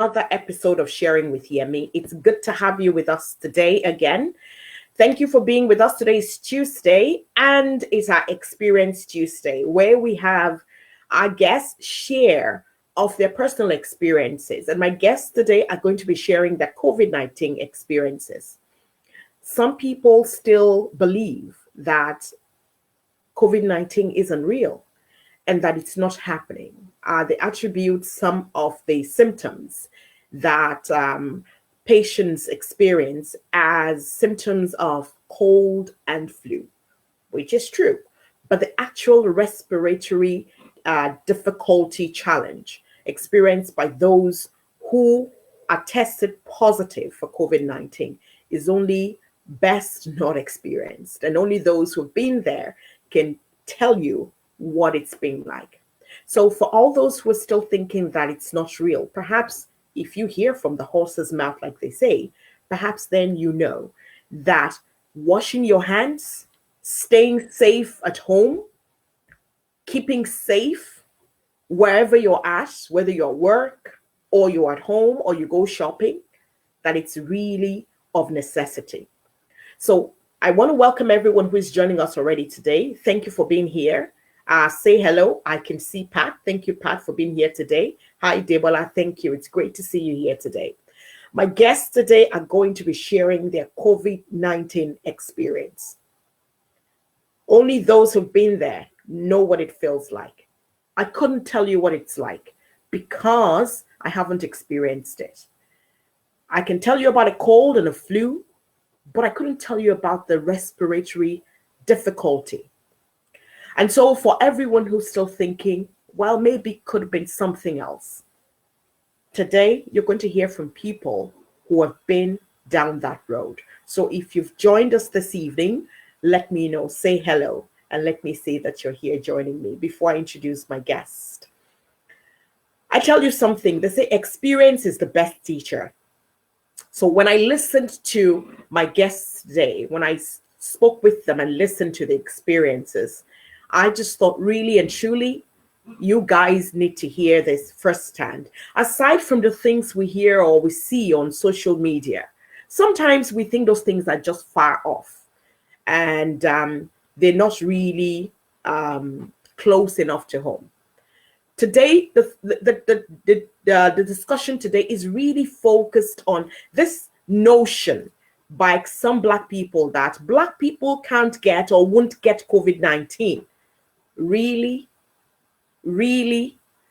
another episode of Sharing with Yemi. It's good to have you with us today again. Thank you for being with us. Today is Tuesday, and it's our Experience Tuesday, where we have our guests share of their personal experiences. And my guests today are going to be sharing their COVID-19 experiences. Some people still believe that COVID-19 isn't real and that it's not happening. They attribute some of the symptoms that patients experience as symptoms of cold and flu, which is true. But the actual respiratory difficulty challenge experienced by those who are tested positive for COVID-19 is only best not experienced. And only those who've been there can tell you what it's been like. So for all those who are still thinking that it's not real, perhaps if you hear from the horse's mouth, like they say, perhaps then you know that washing your hands, staying safe at home, keeping safe wherever you're at, whether you're at work or you're at home or you go shopping, that it's really of necessity. So I want to welcome everyone who is joining us already today. Thank you for being here. Say hello. I can see Pat. Thank you, Pat, for being here today. Hi, Debola. Thank you. It's great to see you here today. My guests today are going to be sharing their COVID-19 experience. Only those who've been there know what it feels like. I couldn't tell you what it's like because I haven't experienced it. I can tell you about a cold and a flu, but I couldn't tell you about the respiratory difficulty. And so for everyone who's still thinking, well, maybe it could have been something else, today you're going to hear from people who have been down that road. So if you've joined us this evening, let me know, say hello, and let me see that you're here joining me before I introduce my guest. I tell you something, they say experience is the best teacher. So when I listened to my guests today, when I spoke with them and listened to the experiences, I just thought really and truly, you guys need to hear this firsthand. Aside from the things we hear or we see on social media, sometimes we think those things are just far off and they're not really close enough to home. Today, the discussion today is really focused on this notion by some Black people that Black people can't get or won't get COVID-19. Really?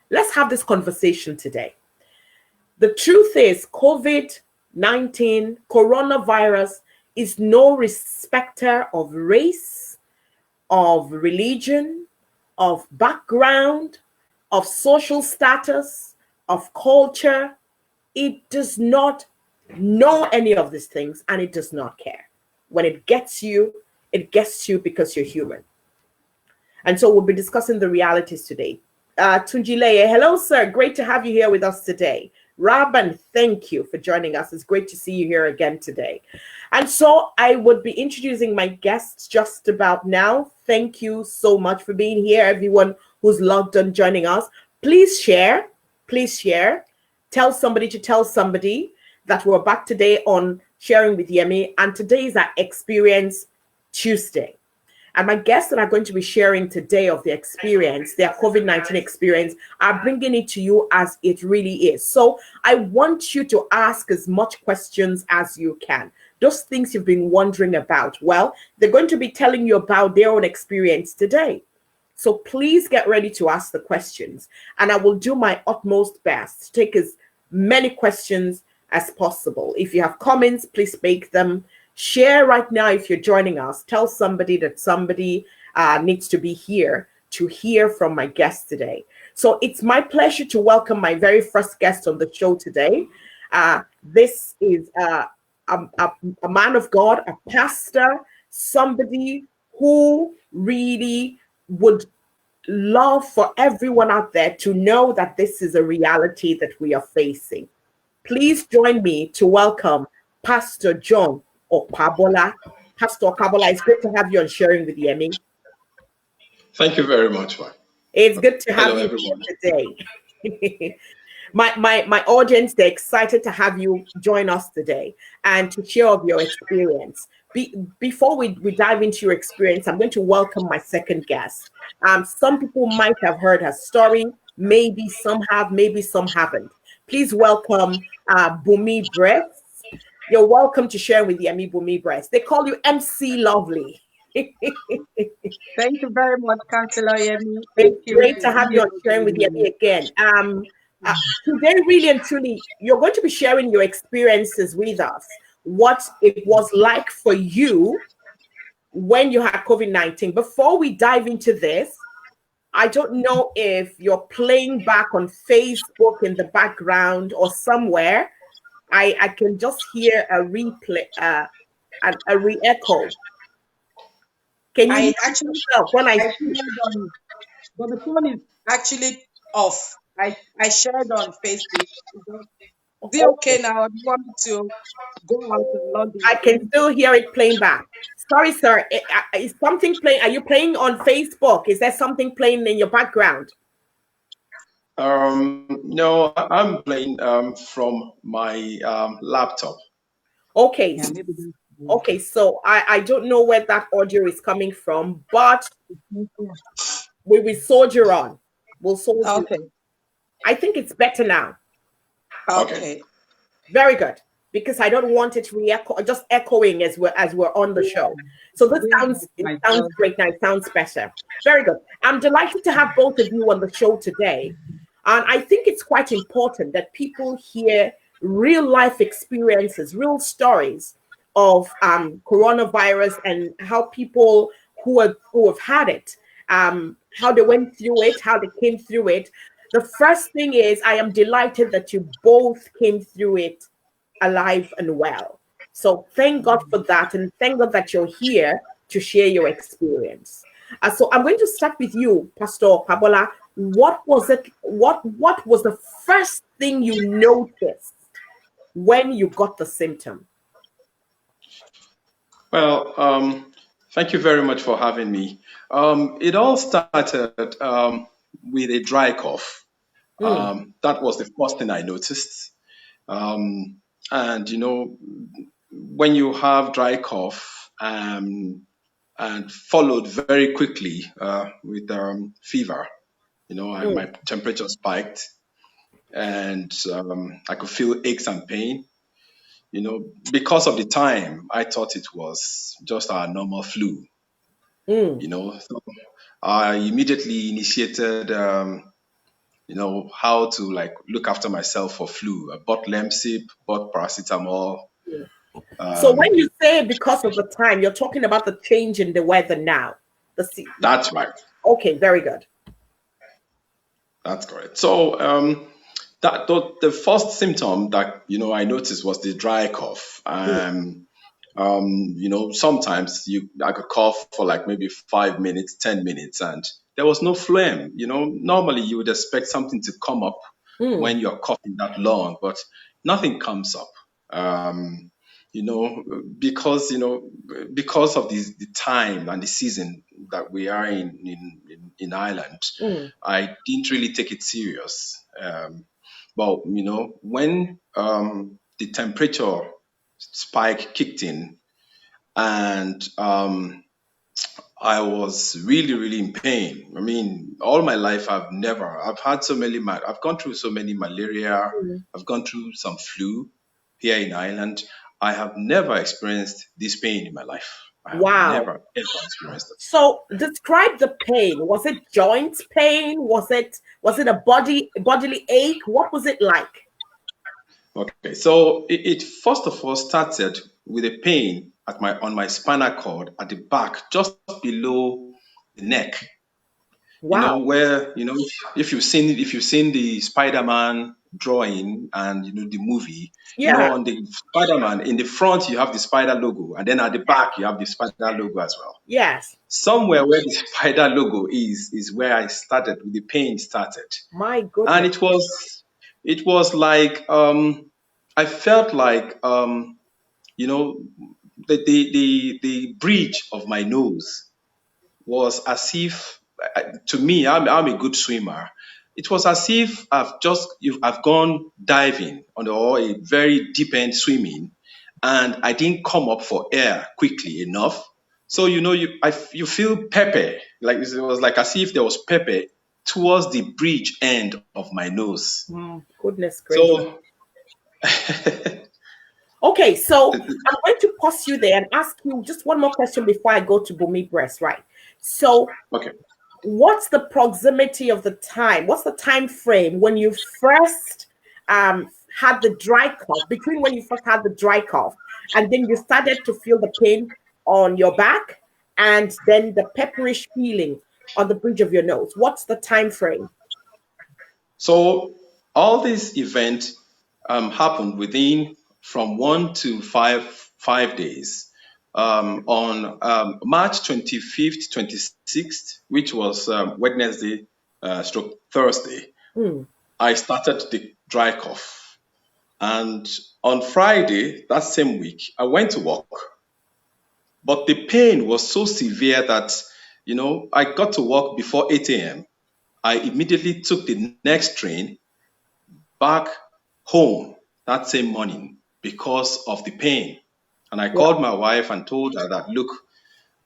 Let's have this conversation today. The truth is COVID-19, coronavirus, is no respecter of race, of religion, of background, of social status, of culture. It does not know any of these things, and it does not care. When it gets you because you're human. And so we'll be discussing the realities today. Tunjileye, hello, sir. Great to have you here with us today. Raban, thank you for joining us. It's great to see you here again today. And so I would be introducing my guests just about now. Thank you so much for being here, everyone who's logged on joining us. Please share. Tell somebody to tell somebody that we're back today on Sharing with Yemi. And today is our Experience Tuesday. And my guests that are going to be sharing today of their experience, their COVID-19 experience, are bringing it to you as it really is. So I want you to ask as much questions as you can. Those things you've been wondering about, well, they're going to be telling you about their own experience today. So please get ready to ask the questions. And I will do my utmost best to take as many questions as possible. If you have comments, please make them. Share right now if you're joining us. Tell somebody that somebody needs to be here to hear from my guest today. So it's my pleasure to welcome my very first guest on the show today. This is a man of God, a pastor, somebody who really would love for everyone out there to know that this is a reality that we are facing. Please join me to welcome Pastor John Opabola. Pastor Opabola, it's great to have you on Sharing with Yemi. Thank you very much, man. It's good to have Hello, you everyone. here today. My audience, they're excited to have you join us today and to share of your experience. Before we dive into your experience, I'm going to welcome my second guest. Some people might have heard her story. Maybe some have, maybe some haven't. Please welcome Bhummy Breast. You're welcome to share with Yemi Bhummy Breast. They call you MC Lovely. Thank you very much, Councillor Yemi. Thank It's you. great to have you on sharing with Yemi again. Today, really and truly, you're going to be sharing your experiences with us, what it was like for you when you had COVID-19. Before we dive into this, I don't know if you're playing back on Facebook in the background or somewhere. I can just hear a replay, a re-echo. Can you I hear actually, yourself when I I speak? shared on, but the phone is actually off. I shared on Facebook. Is it okay Okay, now? Do you want me to go out and log I can in? still hear it playing back. Sorry, sir. Is something playing? Are you playing on Facebook? Is there something playing in your background? No, I'm playing from my laptop. Okay. Yeah, maybe that's Okay, so I don't know where that audio is coming from, but we will soldier on. We'll soldier. okay. I think it's better now. Okay. Very good. Because I don't want it re-echo, just echoing as we're on the show. So this sounds great now. It sounds better. Very good. I'm delighted to have both of you on the show today. And I think it's quite important that people hear real life experiences, real stories of coronavirus and how people who have had it, how they went through it, how they came through it. The first thing is I am delighted that you both came through it alive and well. So thank God for that, and thank God that you're here to share your experience. So I'm going to start with you, Pastor Opabola. What was it? What was the first thing you noticed when you got the symptom? Well, thank you very much for having me. It all started with a dry cough. That was the first thing I noticed. And when you have dry cough and followed very quickly with fever, my temperature spiked and I could feel aches and pain. Because of the time, I thought it was just our normal flu. So I immediately initiated, how to look after myself for flu. I bought Lemsip, bought paracetamol. So when you say because of the time, you're talking about the change in the weather now. That's right. Okay, very good. That's correct. So the first symptom that I noticed was the dry cough. Sometimes I could cough for maybe 5 minutes, 10 minutes, and there was no phlegm. Normally you would expect something to come up when you're coughing that long, but nothing comes up. Because of the time and the season that we are in Ireland, I didn't really take it serious. But when the temperature spike kicked in, and I was really, really in pain. I mean, all my life I've gone through so many malaria. I've gone through some flu here in Ireland. I have never experienced this pain in my life. I have never ever experienced it. So describe the pain. Was it joint pain? Was it a bodily ache? What was it like? Okay, so it first of all started with a pain on my spinal cord at the back, just below the neck. Wow. Where if you've seen the Spider-Man drawing and the movie, on the Spider-Man in the front you have the spider logo, and then at the back you have the spider logo as well. Yes. Somewhere where the spider logo is where I started, the pain started. My goodness. And it was like I felt like the bridge of my nose was as if, to me, I'm a good swimmer. it was as if I've gone diving or a very deep end swimming, and I didn't come up for air quickly enough. So you feel pepper, like it was like as if there was pepper towards the bridge end of my nose. Goodness gracious. So okay, so I'm going to pause you there and ask you just one more question before I go to Bhummy Breast, right? So okay. What's the proximity of the time? What's the time frame when you first had the dry cough, between when you first had the dry cough and then you started to feel the pain on your back and then the pepperish feeling on the bridge of your nose? What's the time frame? So all these events happened within from 1 to 5 days. On March 25th, 26th, which was Wednesday stroke Thursday, I started the dry cough. And on Friday, that same week, I went to work. But the pain was so severe that, I got to work before 8 a.m. I immediately took the next train back home that same morning because of the pain. And I called my wife and told her that, look,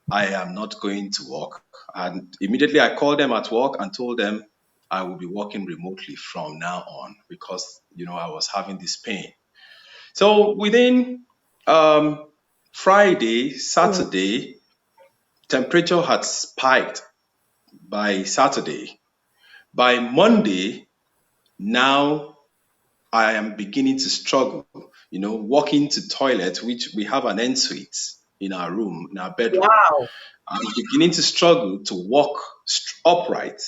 I am not going to work. And immediately I called them at work and told them I will be working remotely from now on because, I was having this pain. So within Friday, Saturday, temperature had spiked by Saturday. By Monday, now I am beginning to struggle, walking to toilet, which we have an ensuite in our room, in our bedroom. Wow. I'm beginning to struggle to walk upright,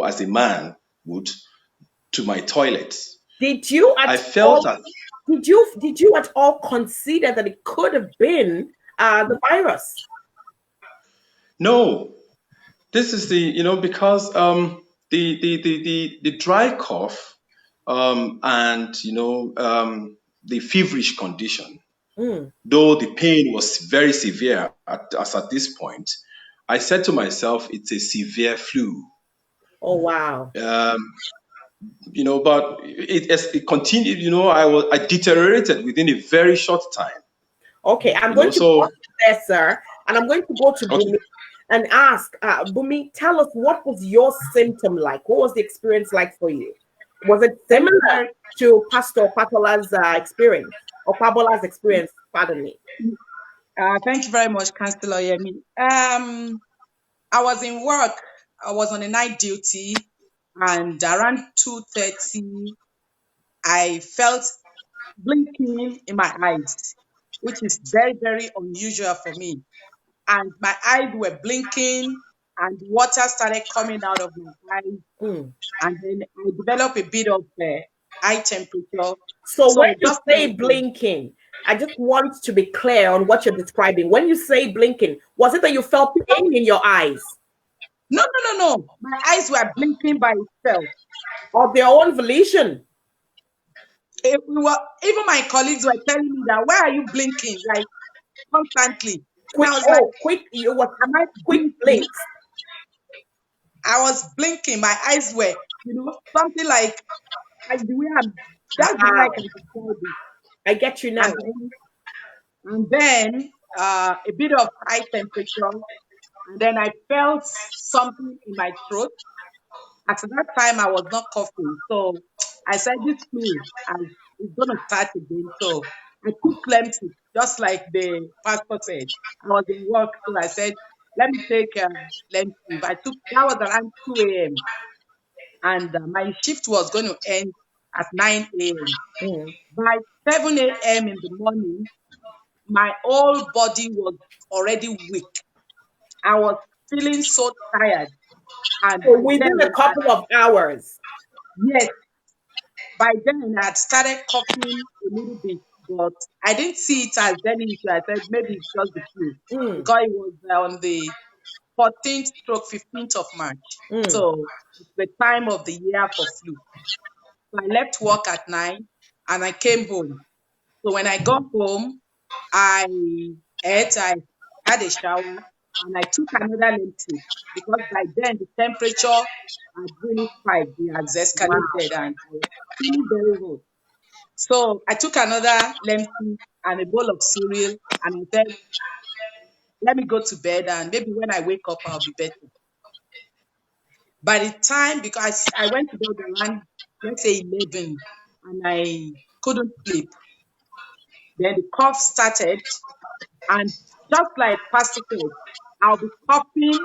as a man would, to my toilet. Did you at all consider that it could have been the virus? No, this is because the dry cough and the feverish condition, though the pain was very severe at this point, I said to myself, it's a severe flu. Oh, wow. But it continued, I deteriorated within a very short time. Okay, I'm going to pause there, sir, and I'm going to go to Bhummy and ask, Bhummy, tell us, what was your symptom like? What was the experience like for you? Was it similar to Pastor Opabola's experience, or Opabola's experience, pardon me? Thank you very much, Councillor Yemi. I was in work. I was on a night duty, and around 2:30, I felt blinking in my eyes, which is very, very unusual for me. And my eyes were blinking, and water started coming out of my eyes. And then I developed a bit of eye temperature. So when you say blinking, I just want to be clear on what you're describing. When you say blinking, was it that you felt pain in your eyes? No. My eyes were blinking by itself. Of their own volition? Even my colleagues were telling me that, why are you blinking? Like, constantly. Quick blinks. I was blinking. My eyes were, something like the way that's the way I can describe it. I get you now. And then a bit of eye temperature. And then I felt something in my throat. At that time, I was not coughing. So I said, this flu is going to start again. So I took Cllr, just like the pastor said. I was in work, so I said, let me take Cllr. That was around 2 a.m. And my shift was going to end at 9 a.m. By 7 a.m. in the morning, my whole body was already weak. I was feeling so tired. And so within a couple of hours? Yes. By then, I had started coughing a little bit, but I didn't see it as any issue. I said, maybe it's just the flu. Because it was on the 14th/15th of March. So it's the time of the year for flu. So I left work at 9 and I came home. So when I got home, I ate, I had a shower, and I took another length because by then the temperature had really spiked, it has Wow. escalated, and I was feeling very hot. So I took another lemon and a bowl of cereal, and I said, let me go to bed, and maybe when I wake up, I'll be better. By the time, because I went to bed around, let's say 11, and I couldn't sleep, then the cough started, and just like Pastor said, I'll be coughing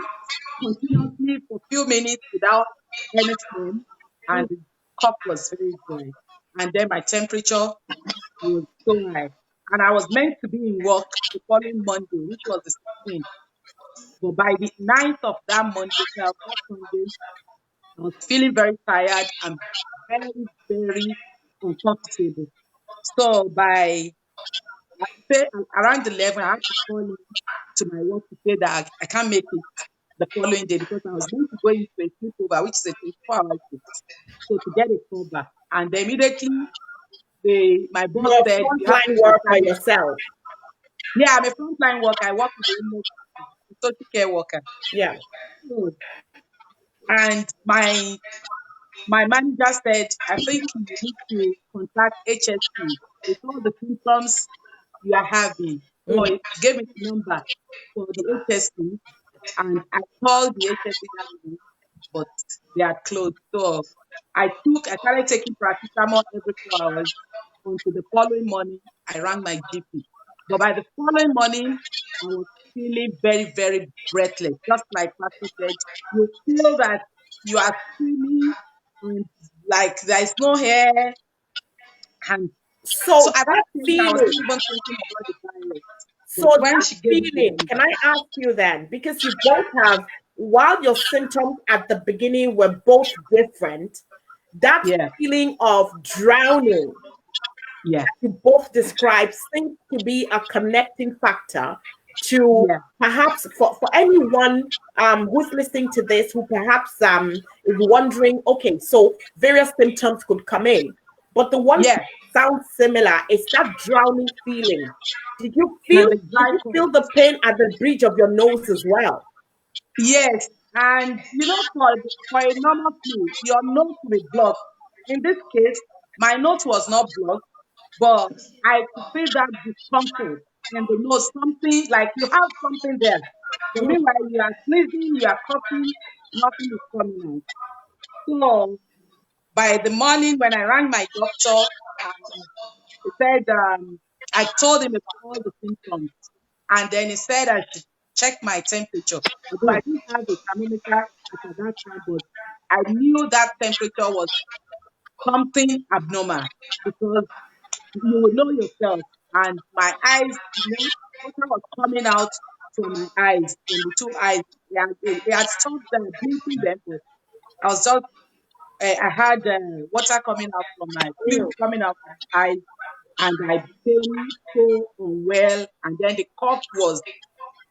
continuously for a few minutes without any phone, and the cough was very dry. And then my temperature was so high. And I was meant to be in work the following Monday, which was the 16th. But by the 9th of that Monday, that Sunday, I was feeling very tired and very, very uncomfortable. So by say around 11, I had to call in to my work to say that I can't make it the following day because I was going to go into a sleepover, which is a 24-hour shift. So to get a cover. And immediately my boss You're a said, you have to frontline worker contact. yourself. Yeah, I'm a frontline worker. I work with the homeless, a social care worker. Yeah. So, and my manager said, I think you need to contact HSP with all the symptoms you are having. So Mm. it gave me the number for the HSP, and I called the HSP that night, but they are closed. So I started taking paracetamol every 4 hours until the following morning I rang my GP. But by the following morning, I was feeling very, very breathless. Just like Pastor said, you feel that you are feeling and like there is no hair. And so So at that that stage, I was feeling, not even thinking about the virus. so But when that she gave me the feeling, can number, I ask you then? Because you both have, while your symptoms at the beginning were both different, that yeah, feeling of drowning yeah, you both describe seems to be a connecting factor to yeah, perhaps for anyone who's listening to this who perhaps is wondering, okay, so various symptoms could come in, but the one yeah. thing that sounds similar is that drowning feeling. Did you And feel the did dry you cough. feel the pain at the bridge of your nose as well? Yes, and for a normal flu, your nose will be blocked. In this case, my nose was not blocked, but I could feel that discomfort in the nose, something like you have something there. But Mm, meanwhile, you are sneezing, you are coughing, nothing is coming out. So by the morning when I rang my doctor, he said, I told him about all the symptoms. And then he said I should check my temperature. Although I mm. didn't have a thermometer at that time, but I knew that temperature was something abnormal because you will know yourself. And my eyes, water was coming out from my eyes, from the two eyes. They had stopped blinking them, but I was just, I had water coming out from my, fluid coming out from my eyes, and I became so unwell. And then the cough was,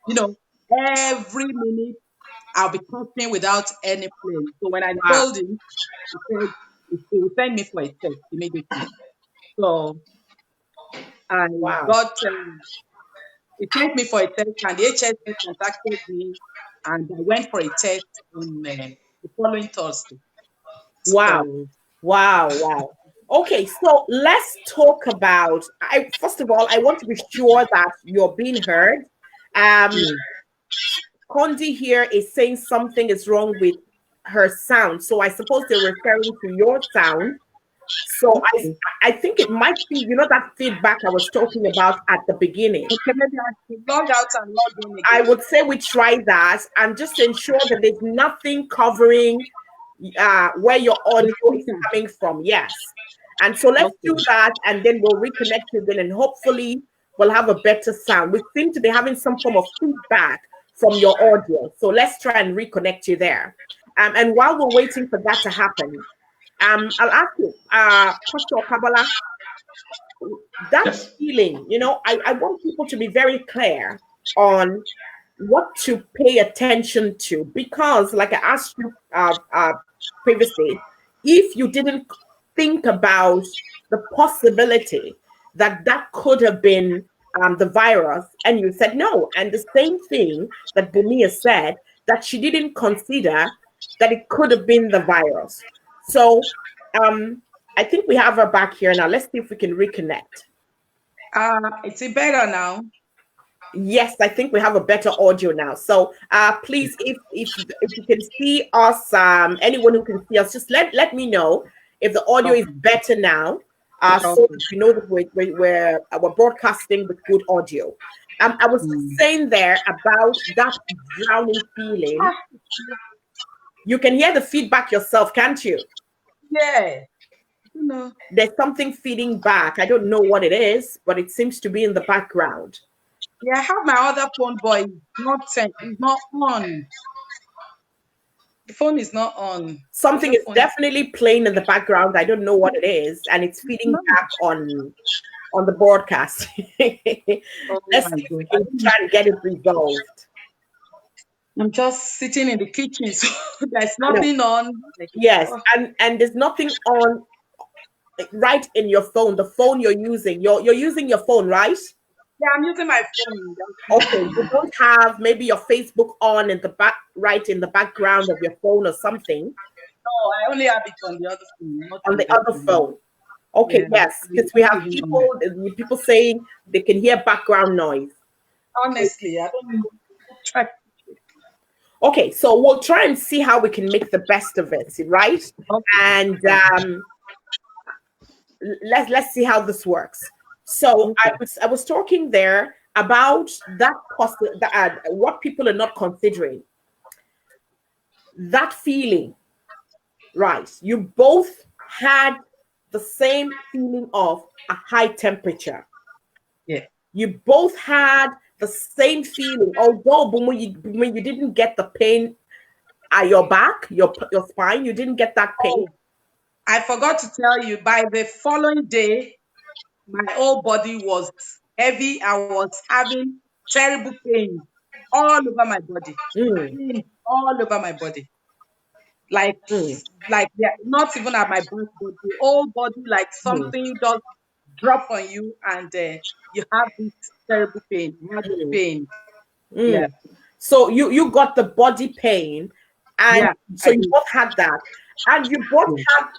you know, every minute I'll be coughing without any plan. So when I Wow, told him, he said he would send me for a test immediately. So I wow. got, he sent me for a test, and the HSP contacted me, and I went for a test on the following Thursday. Wow. So, Wow, wow. Okay, so let's talk about I first of all I want to be sure that you're being heard. Um yeah, Condi here is saying something is wrong with her sound. So I suppose they're referring to your sound. So okay. I think it might be, that feedback I was talking about at the beginning. Okay, maybe I should log out and log in I again. would say we try that and just ensure that there's nothing covering where your The audio is speaker. coming from. Yes. And so let's do Okay. that and then we'll reconnect you then and hopefully we'll have a better sound. We seem to be having some form of feedback from your audio. So let's try and reconnect you there. And while we're waiting for that to happen, I'll ask you, Pastor Opabola, that Yes. feeling, I want people to be very clear on what to pay attention to because, like I asked you previously, if you didn't think about the possibility that could have been the virus, and you said no. And the same thing that Bhummy has said, that she didn't consider that it could have been the virus. So I think we have her back here now. Let's see if we can reconnect. It's better now. Yes, I think we have a better audio now. So please, if you can see us, anyone who can see us, just let me know if the audio is better now. So that you know that we're broadcasting with good audio. I was saying there about that drowning feeling. You can hear the feedback yourself, can't you? Yeah. No. There's something feeding back. I don't know what it is, but it seems to be in the background. Yeah, I have my other phone, but it's not on. The phone is not on. Something is definitely playing in the background. I don't know what it is, and it's feeding back on the broadcast. Let's see if we can try and get it resolved. I'm just sitting in the kitchen, so there's nothing on. Yes, and there's nothing on right in your phone. The phone you're using, you're using your phone, right? Yeah, I'm using my phone. Okay, you don't have maybe your Facebook on in the back, right in the background of your phone or something. No, I only have it on the other phone. On the other phone. Okay, yeah, yes, because we have people saying they can hear background noise. Honestly, I don't know. Okay, so we'll try and see how we can make the best of it, right? Okay. And let's see how this works. So I was talking there about that what people are not considering. That feeling, right? You both had the same feeling of a high temperature. Yeah. You both had the same feeling, although when you didn't get the pain at your back, your spine, you didn't get that pain. Oh, I forgot to tell you, by the following day, my whole body was heavy. I was having terrible pain all over my body. All over my body. Like yeah, not even at my back, but the whole body, like something just drop on you, and you have this terrible pain, pain. Yeah. So you got the body pain, and so you both had that, and you both had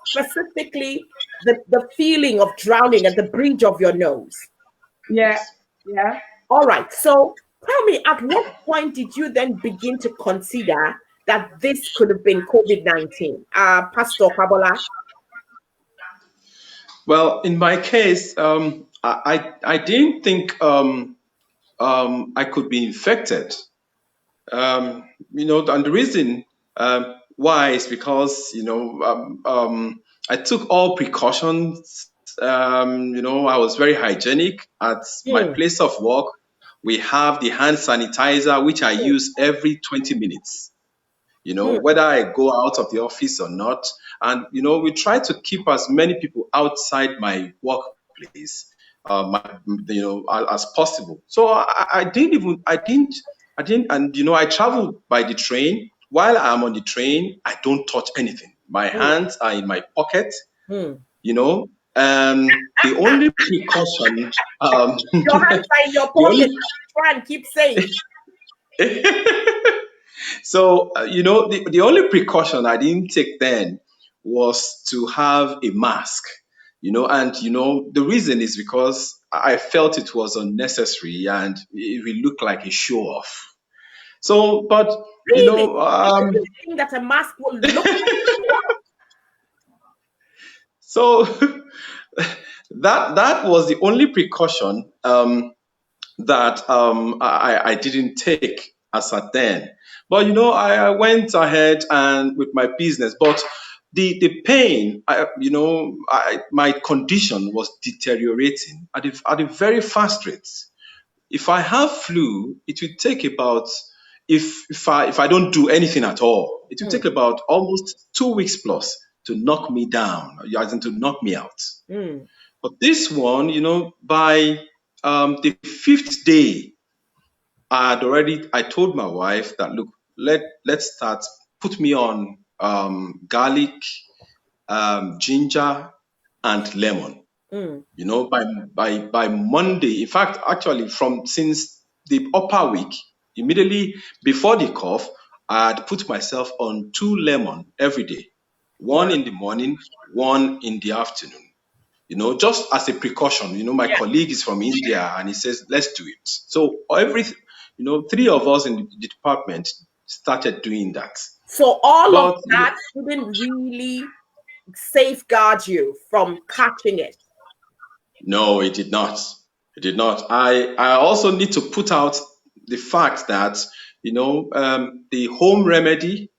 specifically the feeling of drowning at the bridge of your nose. Yeah. Yeah. All right. So tell me, at what point did you then begin to consider that this could have been COVID-19? Pastor Opabola? Well, in my case, I didn't think I could be infected. And the reason why is because I took all precautions. I was very hygienic at my place of work. We have the hand sanitizer, which I use every 20 minutes. Whether I go out of the office or not. And, we try to keep as many people outside my workplace, as possible. So I didn't, and, I travel by the train. While I'm on the train, I don't touch anything. My hands are in my pocket, The only precaution. Your hands are in your pocket. Try and keep safe. So, the only precaution I didn't take then was to have a mask, and, the reason is because I felt it was unnecessary and it will look like a show off. So, but, really? You think that a mask will look like so that was the only precaution that I didn't take as at then. But I went ahead and with my business. But the pain, my condition was deteriorating at a very fast rate. If I have flu, it will take about if I don't do anything at all, it will take about almost 2 weeks plus to knock me down, as in to knock me out. But this one, by the 5th day, I told my wife that, look, let's start, put me on garlic, ginger, and lemon. You know, by Monday, in fact, actually since the upper week, immediately before the cough, I had put myself on 2 lemon every day, one Wow. in the morning, one in the afternoon. You know, just as a precaution. You know, my Yeah. colleague is from India and he says, let's do it. So you know, 3 of us in the department started doing that. So all of But that didn't really safeguard you from catching it. no, it did not. It did not. I also need to put out the fact that, you know, the home remedy,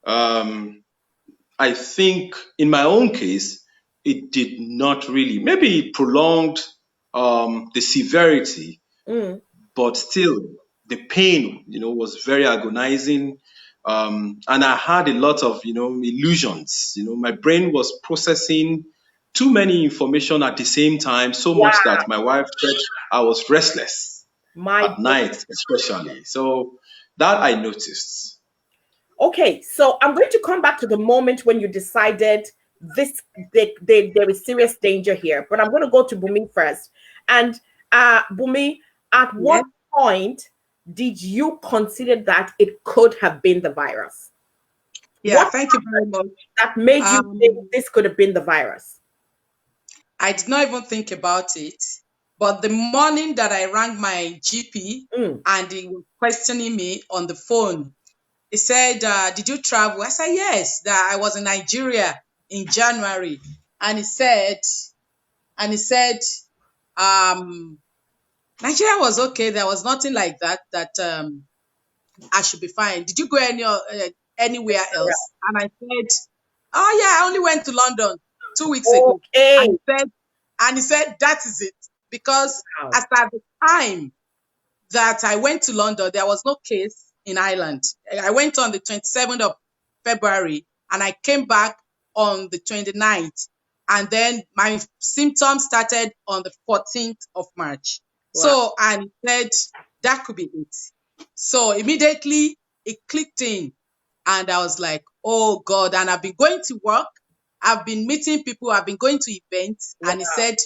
um, I think in my own case, it did not really, maybe it prolonged the severity, Mm. but still the pain, you know, was very agonizing. And I had a lot of, you know, illusions. You know, my brain was processing too many information at the same time, so much Wow. that my wife said I was restless My at goodness. night, especially. So that I noticed. Okay, so I'm going to come back to the moment when you decided there is serious danger here, but I'm going to go to Bhummy first. And Bhummy, at Yes. what point did you consider that it could have been the virus? Yeah, What thank you very much. that made you think this could have been the virus? I did not even think about it. But the morning that I rang my GP and he was questioning me on the phone, he said, did you travel? I said, yes, that I was in Nigeria in January. And he said, Nigeria was okay. There was nothing like that I should be fine. Did you go anywhere else? And I said, oh yeah, I only went to London 2 weeks ago. Okay. And he said, that is it. Because Wow. at the time that I went to London, there was no case in Ireland. I went on the 27th of February and I came back on the 29th. And then my symptoms started on the 14th of March. Wow. So, and he said, that could be it. So immediately it clicked in and I was like, oh God. And I've been going to work. I've been meeting people. I've been going to events. Wow. And he said,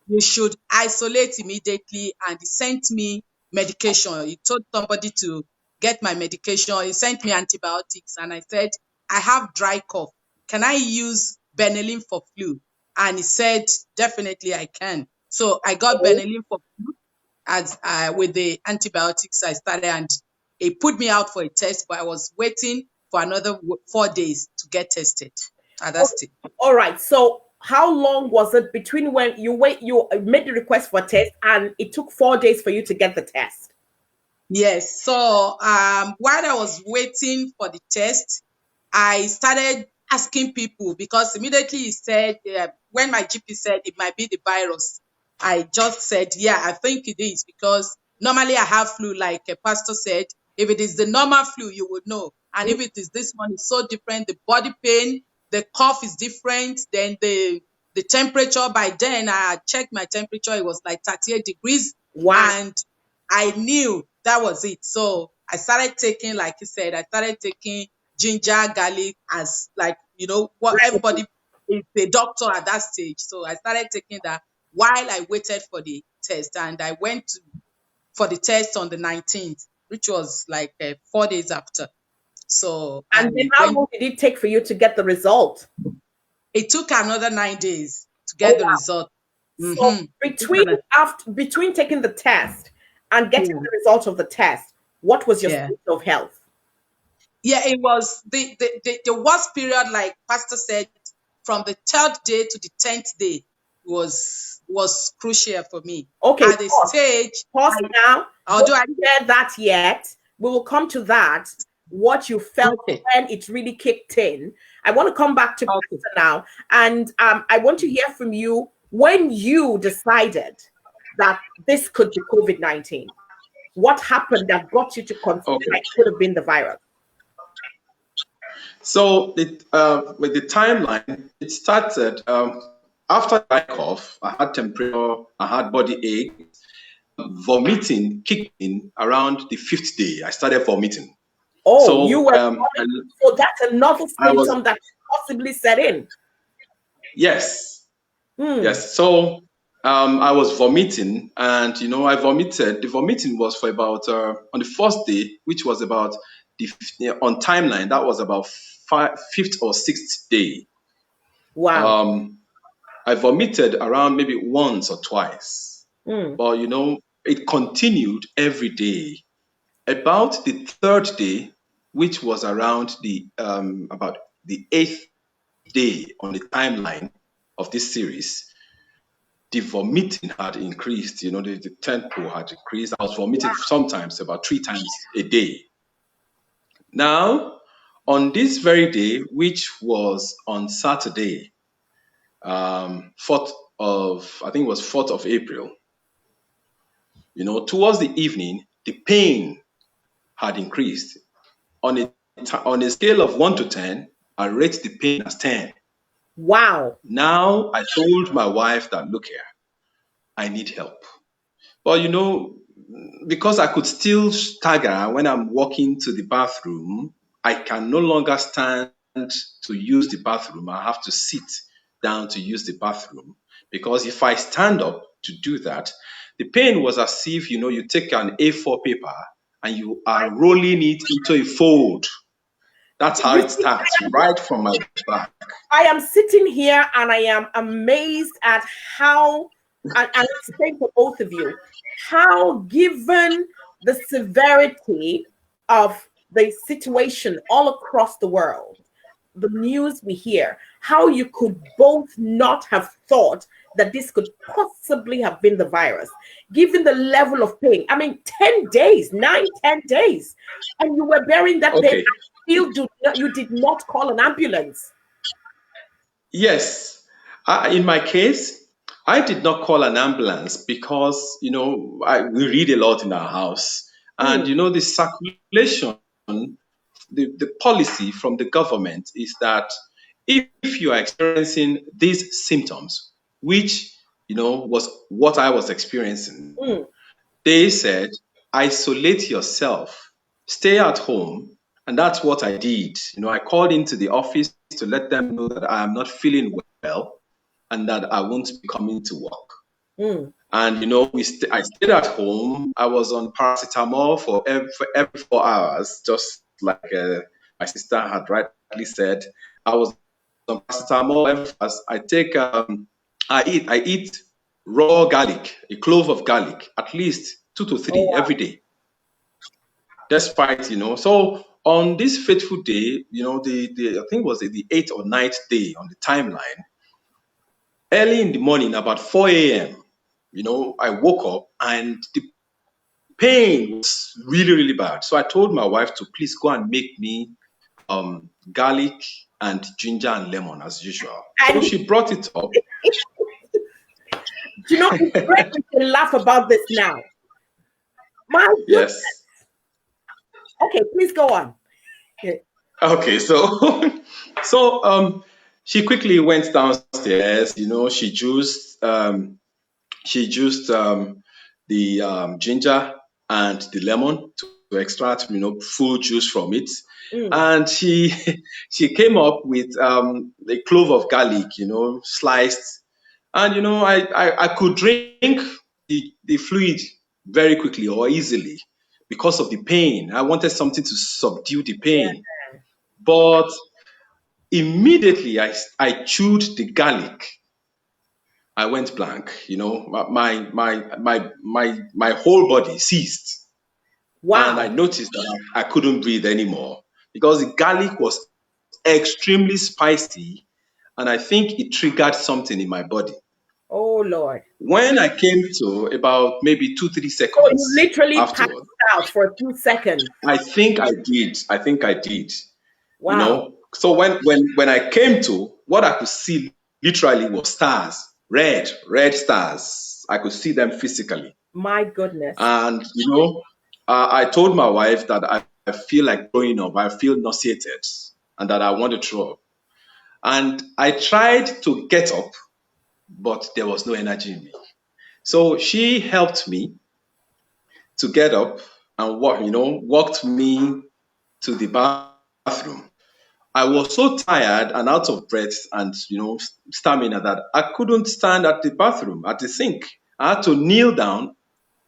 you should isolate immediately. And he sent me medication. He told somebody to get my medication. He sent me antibiotics. And I said, I have dry cough. Can I use Benylin for flu? And he said, definitely I can. So I got Benylin for flu. As with the antibiotics I started, and it put me out for a test, but I was waiting for another 4 days to get tested at that stage. All right. So how long was it between when you made the request for a test and it took 4 days for you to get the test? Yes. So while I was waiting for the test, I started asking people because immediately he said, when my GP said it might be the virus, I just said, yeah, I think it is because normally I have flu, like a pastor said, if it is the normal flu, you would know. And if it is this one, it's so different. The body pain, the cough is different. Then the temperature, by then I checked my temperature, it was like 38 degrees. Wow. And I knew that was it. So I started taking, like you said, I started taking ginger, garlic as like, you know, what everybody is a doctor at that stage. So I started taking that while I waited for the test. And I went for the test on the 19th, which was like 4 days after. So and then how long did it take for you to get the result? It took another 9 days to get the result. So between taking the test and getting the result of the test, what was your state of health? Yeah, it was the worst period, like Pastor said, from the 3rd day to the 10th day was crucial for me. Okay, at the stage. Pause now. Don't share that yet. We will come to that. What you felt when it really kicked in. I want to come back to Pastor now, and I want to hear from you when you decided that this could be COVID-19. What happened that got you to consider it could have been the virus? So with the timeline, it started after I cough, I had temperature, I had body ache, vomiting kicked in around the 5th day. I started vomiting. Oh, so, you were so that's another symptom that possibly set in. Yes. Yes. So I was vomiting, and I vomited. The vomiting was for about on the first day, which was about on timeline. That was about fifth or sixth day. Wow. I vomited around maybe once or twice, but it continued every day. About the third day, which was around the about the eighth day on the timeline of this series, the vomiting had increased. The tempo had increased. I was vomiting sometimes about 3 times a day. Now, on this very day, which was on Saturday, 4th of, I think it was 4th of April, towards the evening, the pain had increased. On a scale of 1 to 10, I rate the pain as 10. Wow. Now, I told my wife that, look here, I need help. But because I could still stagger when I'm walking to the bathroom, I can no longer stand to use the bathroom. I have to sit down to use the bathroom, because if I stand up to do that, the pain was as if you take an A4 paper and you are rolling it into a fold. That's how it starts, right from my back. I am sitting here and I am amazed at how, and it's the same for both of you, how, given the severity of the situation all across the world, the news we hear, how you could both not have thought that this could possibly have been the virus, given the level of pain. I mean, 10 days, 9-10 days, and you were bearing that pain. You did not call an ambulance. Yes. In my case, I did not call an ambulance because, we read a lot in our house. And, the circulation, the policy from the government is that if you are experiencing these symptoms, which, was what I was experiencing, they said, isolate yourself, stay at home. And that's what I did. I called into the office to let them know that I am not feeling well and that I won't be coming to work. And I stayed at home. I was on paracetamol for every 4 hours, just like my sister had rightly said. I was on paracetamol every 4 hours. I eat raw garlic, a clove of garlic, at least 2 to 3 every day. Despite, so on this fateful day, I think it was the 8th or 9th day on the timeline, early in the morning, about 4 a.m., I woke up and the pain was really, really bad. So I told my wife to please go and make me garlic and ginger and lemon as usual. So she brought it up. It's great we can laugh about this now. My goodness. Yes. Okay, please go on. Okay, so she quickly went downstairs. She juiced the ginger and the lemon to extract full juice from it. And she came up with a clove of garlic, sliced. And I could drink the fluid very quickly or easily because of the pain. I wanted something to subdue the pain. But immediately I chewed the garlic, I went blank. My whole body ceased. Wow. And I noticed that I couldn't breathe anymore because the garlic was extremely spicy, and I think it triggered something in my body. Oh Lord. When I came to about maybe 2-3 seconds. So you literally passed out for a few seconds. I think I did. Wow. So when I came to, what I could see literally was stars, red stars. I could see them physically. My goodness. And I told my wife that I feel like throwing up. I feel nauseated and that I want to throw up. And I tried to get up, but there was no energy in me. So she helped me to get up and walked me to the bathroom. I was so tired and out of breath and, stamina that I couldn't stand at the bathroom, at the sink. I had to kneel down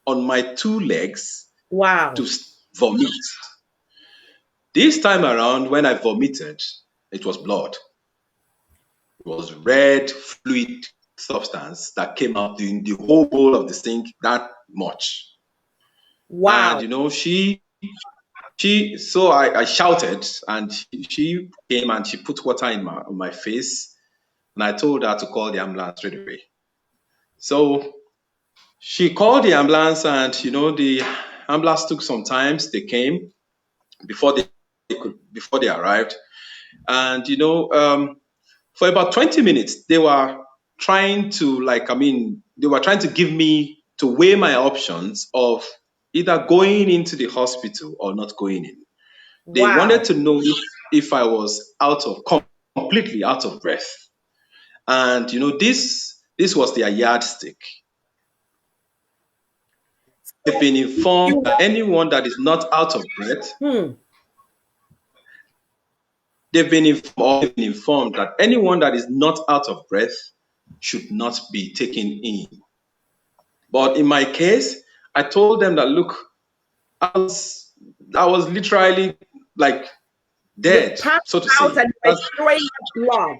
on my 2 legs Wow. to vomit. This time around, when I vomited, it was blood. It was red, fluid substance that came out in the whole bowl of the sink, that much. Wow. And, so I shouted, and she came and she put water on my face, and I told her to call the ambulance straight away. So she called the ambulance, and the ambulance took some time. They came before they arrived, and for about 20 minutes they were trying to give me to weigh my options of either going into the hospital or not going in. They wanted to know if I was completely out of breath. And, this was their yardstick. They've been informed that anyone that is not out of breath, they've been informed that anyone that is not out of breath should not be taken in. But in my case, I told them that, look, I was literally like dead, so to say. Blood.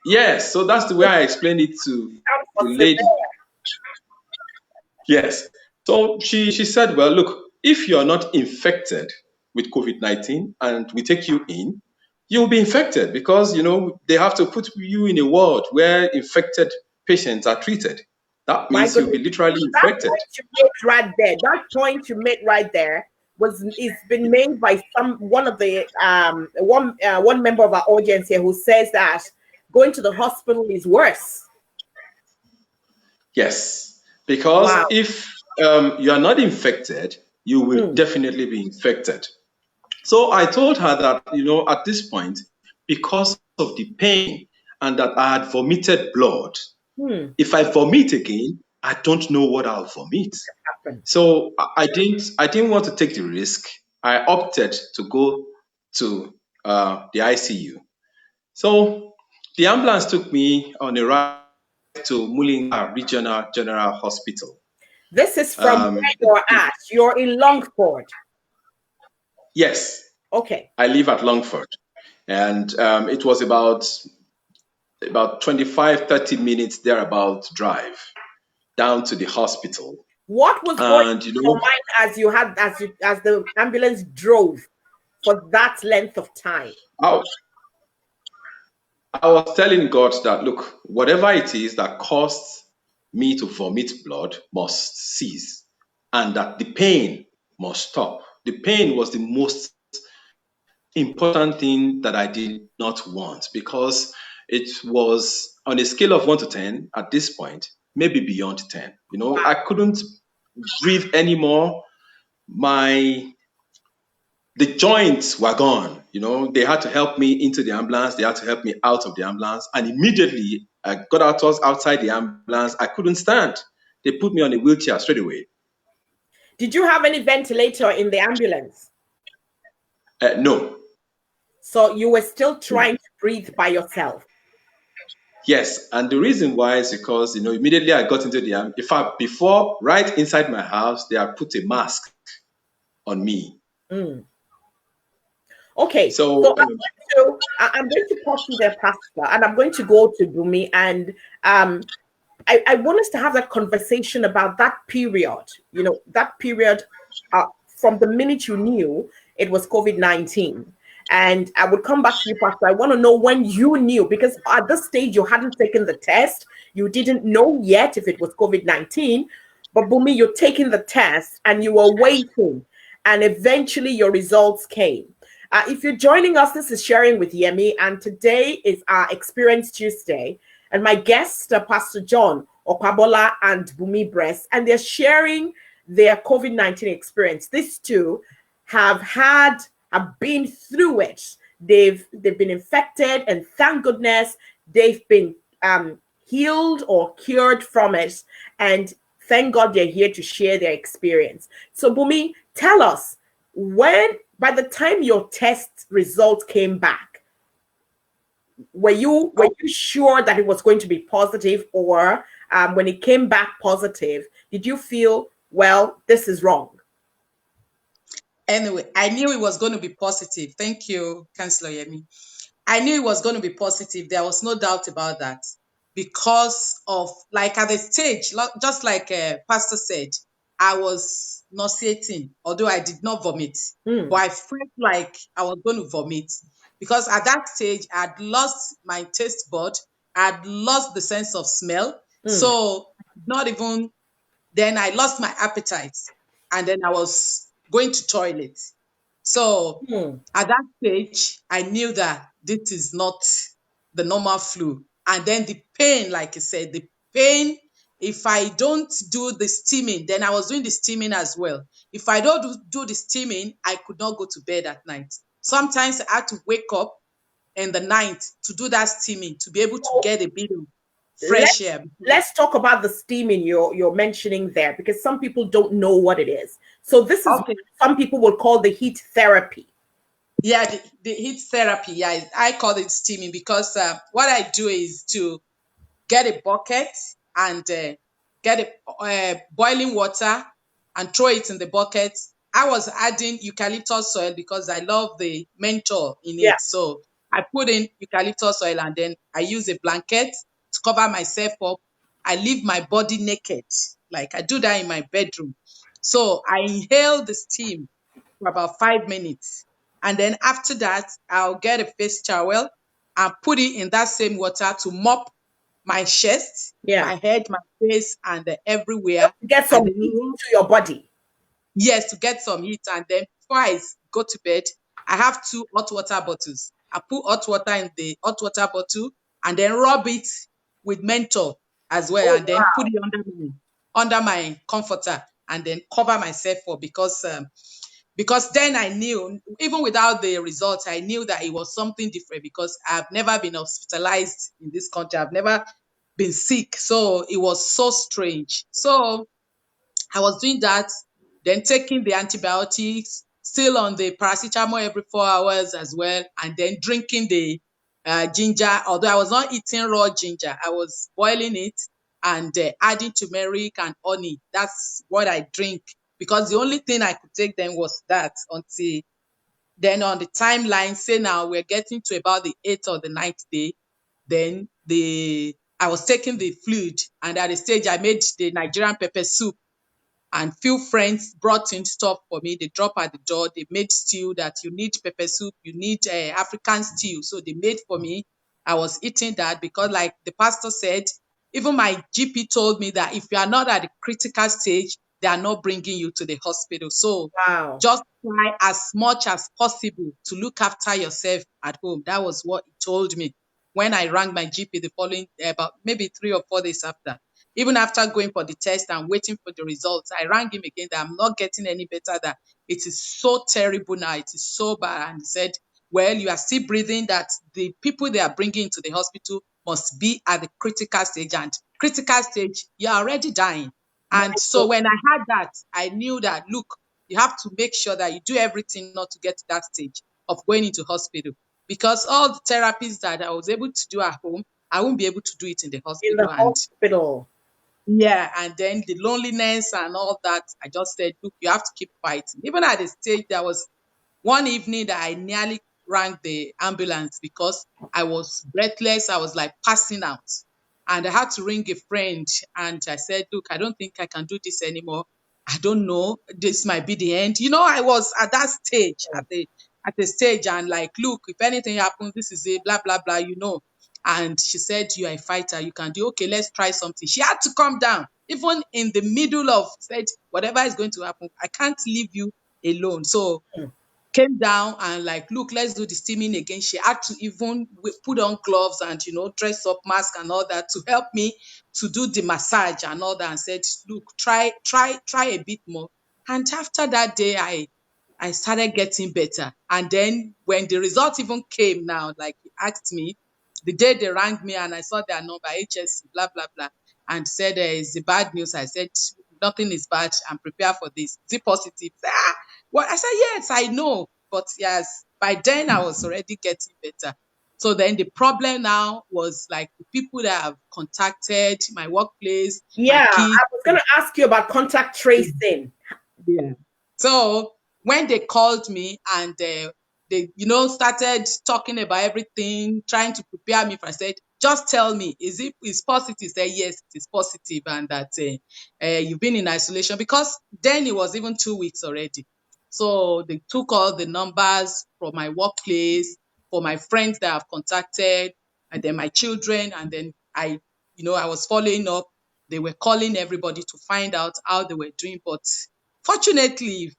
Yes, so that's the way I explained it to the lady. Yes. So she said, well, look, if you're not infected with COVID-19 and we take you in, you'll be infected because, they have to put you in a ward where infected patients are treated. That means you'll be literally infected. That point you made right there it's been made by one member of our audience here who says that going to the hospital is worse. Yes, because if you are not infected, you will definitely be infected. So I told her that, at this point, because of the pain and that I had vomited blood, if I vomit again, I don't know what I'll vomit. So I didn't want to take the risk. I opted to go to the ICU. So the ambulance took me on a ride to Mullingar Regional General Hospital. This is from where you're at. You're in Longford. Yes. Okay. I live at Longford. And it was about 25, 30 minutes thereabout drive down to the hospital. What was going through your mind as the ambulance drove for that length of time? I was telling God that, look, whatever it is that caused me to vomit blood must cease, and that the pain must stop. The pain was the most important thing that I did not want, because it was on a scale of 1 to 10 at this point, maybe beyond 10. I couldn't breathe anymore. The joints were gone. They had to help me into the ambulance. They had to help me out of the ambulance. And immediately I got outside the ambulance. I couldn't stand. They put me on a wheelchair straight away. Did you have any ventilator in the ambulance? No. So you were still trying to breathe by yourself? Yes. And the reason why is because, immediately I got into the ambulance. In fact, before, right inside my house, they had put a mask on me. Okay, so I'm going to pause you there, Pastor, and I'm going to go to Bhummy, and I want us to have that conversation about that period. That period from the minute you knew it was COVID-19. And I would come back to you, Pastor. I want to know when you knew, because at this stage you hadn't taken the test. You didn't know yet if it was COVID-19. But Bhummy, you're taking the test and you were waiting, and eventually your results came. If you're joining us, this is Sharing with Yemi, and today is our Experience Tuesday. And my guests are Pastor John, Opabola, and Bhummy Bress, and they're sharing their COVID-19 experience. These two have been through it. They've been infected, and thank goodness they've been healed or cured from it. And thank God they're here to share their experience. So Bhummy, tell us, by the time your test result came back, Were you sure that it was going to be positive, or when it came back positive, did you feel, well, this is wrong? Anyway, I knew it was going to be positive. Thank you, Councillor Yemi. I knew it was going to be positive. There was no doubt about that, because of, like, at the stage, just like Pastor said, I was nauseating, although I did not vomit, but I felt like I was going to vomit, because at that stage I'd lost my taste bud, I'd lost the sense of smell, so not even then I lost my appetite, and then I was going to toilet. So at that stage, I knew that this is not the normal flu. And then the pain, like I said, the pain, if I don't do the steaming, then I was doing the steaming as well. If I don't do the steaming, I could not go to bed at night. Sometimes I had to wake up in the night to do that steaming to be able to get a bit of fresh air. Let's talk about the steaming you're mentioning there, because some people don't know what it is. So this is what some people will call the heat therapy. Yeah, the heat therapy. Yeah, I call it steaming, because what I do is to get a bucket and get a boiling water and throw it in the bucket. I was adding eucalyptus oil because I love the menthol in Yeah. it. So I put in eucalyptus oil, and then I use a blanket to cover myself up. I leave my body naked. Like, I do that in my bedroom. So I inhale the steam for about 5 minutes. And then after that, I'll get a face towel and put it in that same water to mop my chest, my head, my face, and everywhere. Get some heat to your body. Yes, to get some heat. And then before I go to bed, I have 2 hot water bottles. I put hot water in the hot water bottle and then rub it with menthol as well, and then put it under my comforter, and then cover myself up, because then I knew, even without the results, I knew that it was something different, because I've never been hospitalized in this country. I've never been sick. So it was so strange. So I was doing that, then taking the antibiotics, still on the paracetamol every 4 hours as well, and then drinking the ginger. Although I was not eating raw ginger, I was boiling it and adding turmeric and honey. That's what I drink, because the only thing I could take then was that, until then on the timeline, say now we're getting to about the 8th or the 9th day, then I was taking the fluid, and at the stage I made the Nigerian pepper soup, and few friends brought in stuff for me. They drop at the door. They made stew, that you need pepper soup, you need African stew. So they made for me. I was eating that, because like the pastor said, even my GP told me that if you are not at the critical stage, they are not bringing you to the hospital. So just try as much as possible to look after yourself at home. That was what he told me when I rang my GP the following, about maybe 3 or 4 days after. Even after going for the test and waiting for the results, I rang him again that I'm not getting any better, that it is so terrible now, it is so bad. And he said, well, you are still breathing, that the people they are bringing into the hospital must be at the critical stage, and critical stage, you're already dying. And so when I had that, I knew that, look, you have to make sure that you do everything not to get to that stage of going into hospital, because all the therapies that I was able to do at home, I won't be able to do it in the hospital. In the hospital. Yeah, and then the loneliness and all that, I just said, look, you have to keep fighting. Even at the stage, there was one evening that I nearly rang the ambulance, because I was breathless. I was like passing out. And I had to ring a friend, and I said, look, I don't think I can do this anymore. I don't know. This might be the end. I was at that stage, at the stage, and like, look, if anything happens, this is it, blah, blah, blah. And she said, you are a fighter. You can do, okay, let's try something. She had to come down, even in the middle of, said, whatever is going to happen, I can't leave you alone. So came down and like, look, let's do the steaming again. She had to even put on gloves and, dress up, mask and all that, to help me to do the massage and all that, and said, look, try a bit more. And after that day, I started getting better. And then when the result even came now, like he asked me, the day they rang me and I saw their number, HS, blah, blah, blah, and said, it's the bad news. I said, nothing is bad. I'm prepared for this. Is it positive? Well, I said, yes, I know. But yes, by then I was already getting better. So then the problem now was like the people that have contacted my workplace, my Yeah, kids. I was going to ask you about contact tracing. Yeah. So when they called me and they, started talking about everything, trying to prepare me for, I said, just tell me, is positive? Say yes, it is positive, and that you've been in isolation, because then it was even 2 weeks already. So they took all the numbers from my workplace, for my friends that I've contacted, and then my children, and then I was following up. They were calling everybody to find out how they were doing, but fortunately,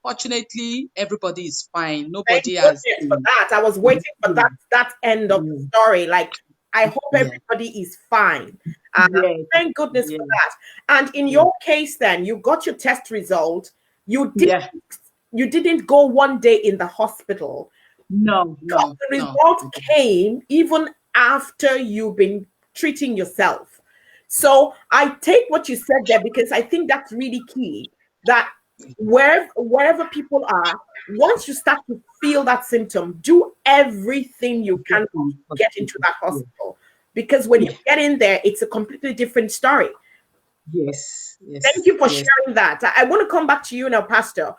everybody is fine. Thank Nobody has. goodness for that. I was waiting for that end of the story. Like, I hope Yeah. everybody is fine. Yes. Thank goodness Yeah. for that. And in your case, then you got your test result. You Yeah. didn't go one day in the hospital. No. The result came even after you've been treating yourself. So I take what you said there, because I think that's really key. That wherever people are, once you start to feel that symptom, do everything you can to get into that hospital. Because when you get in there, it's a completely different story. Yes. Thank you for sharing that. I want to come back to you now, Pastor.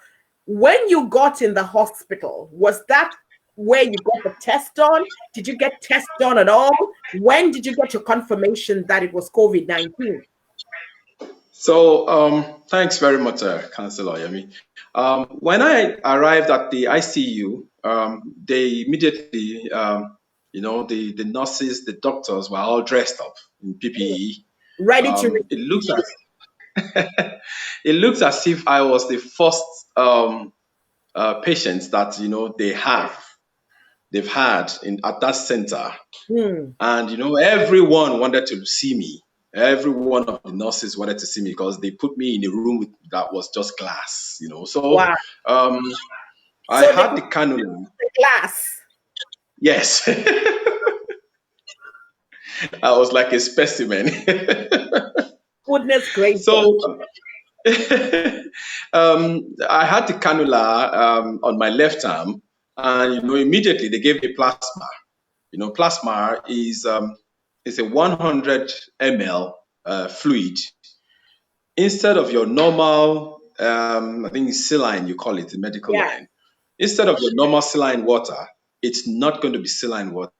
When you got in the hospital, was that where you got the test done? Did you get test done at all? When did you get your confirmation that it was COVID-19? So thanks very much, Councillor Yemi. When I arrived at the ICU, they immediately, the nurses, the doctors were all dressed up in PPE. Ready to It looks as it looks as if I was the first patients that they've had at that center. And everyone wanted to see me. Every one of the nurses wanted to see me because they put me in a room that was just glass. So wow. I had the cannula. The glass. Yes. I was like a specimen. Goodness gracious. So I had the cannula on my left arm, and immediately they gave me plasma. Plasma is a 100 ml fluid instead of your normal, I think it's saline, you call it, the medical line. Instead of your normal saline water, it's not going to be saline water.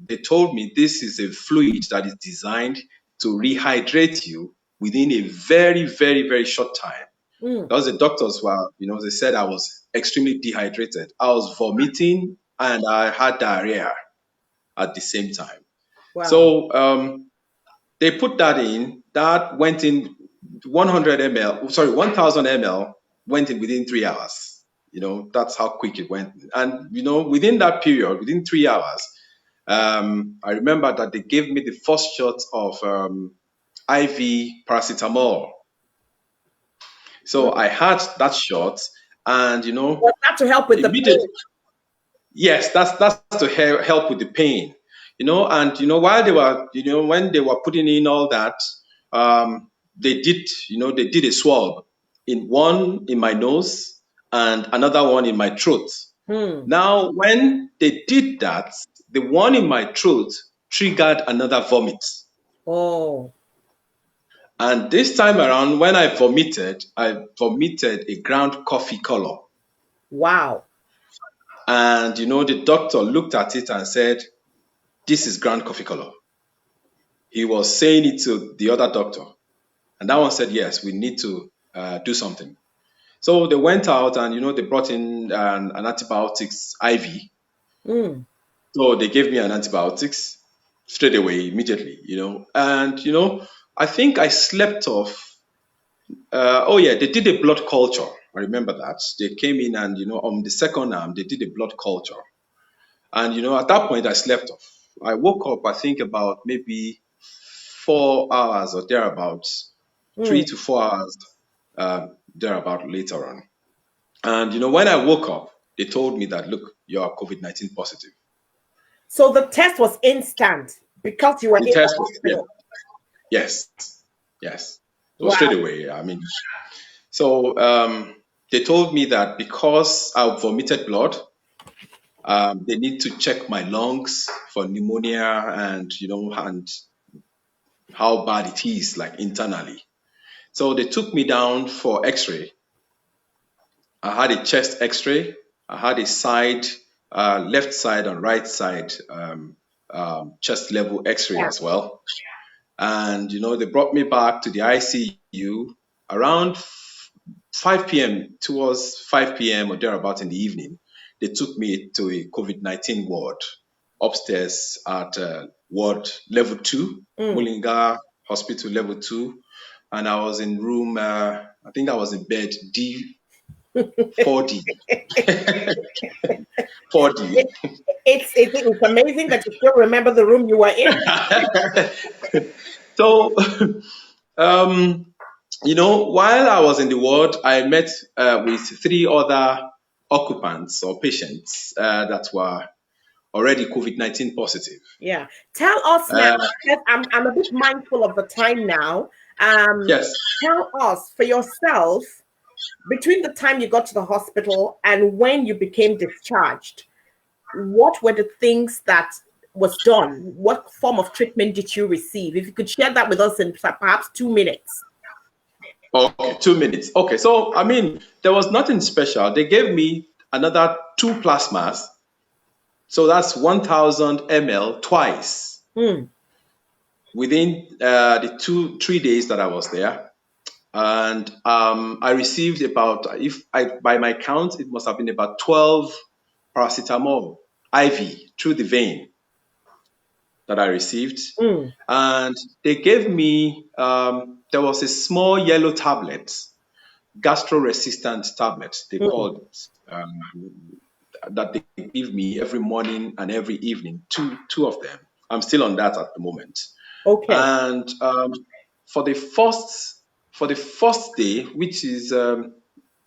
They told me this is a fluid that is designed to rehydrate you within a very, very, very short time. Because the doctors were, they said I was extremely dehydrated. I was vomiting and I had diarrhea at the same time. Wow. So they put that in. That went in 100 ml. Sorry, 1,000 ml went in within 3 hours. That's how quick it went. And within that period, within 3 hours, I remember that they gave me the first shot of IV paracetamol. So I had that shot, and was that to help with the pain? Yes, that's to help with the pain. While they were, when they were putting in all that, they did a swab, one in my nose and another one in my throat. Now, when they did that, the one in my throat triggered another vomit. Oh. And this time around, when I vomited a ground coffee color. Wow. And the doctor looked at it and said, "This is ground coffee color." He was saying it to the other doctor, and that one said, "Yes, we need to do something." So they went out and they brought in an antibiotics IV. So they gave me an antibiotics straight away, immediately. And I think I slept off. They did a blood culture. I remember that they came in and on the second arm they did a blood culture, and at that point I slept off. I woke up, I think, about maybe 4 hours or thereabouts, 3 to 4 hours thereabout later on. And when I woke up, they told me that, "Look, you are COVID-19 positive." So the test was instant because you were in the hospital. Yes. So straight away, So they told me that because I vomited blood, They need to check my lungs for pneumonia and, and how bad it is, like internally. So they took me down for x-ray. I had a chest x-ray. I had a side, left side and right side chest level x-ray as well. And, they brought me back to the ICU around 5 p.m., towards 5 p.m. or thereabout in the evening. They took me to a COVID-19 ward upstairs at ward level 2, Mullingar Hospital level 2. And I was in room, I think I was in bed D4D. 4D. It's amazing that you still remember the room you were in. So, while I was in the ward, I met with 3 other occupants or patients that were already COVID-19 positive. Yeah. Tell us now, I'm a bit mindful of the time now. Yes. Tell us for yourself, between the time you got to the hospital and when you became discharged, what were the things that was done? What form of treatment did you receive? If you could share that with us in perhaps 2 minutes. Okay, 2 minutes. Okay, so, there was nothing special. They gave me another 2 plasmas. So that's 1,000 ml twice within the 3 days that I was there. And I received by my count, it must have been about 12 paracetamol IV through the vein that I received. And they gave me, there was a small yellow tablet, gastro-resistant tablet, they called it, that they give me every morning and every evening, two of them. I'm still on that at the moment. Okay. And for the first day, which is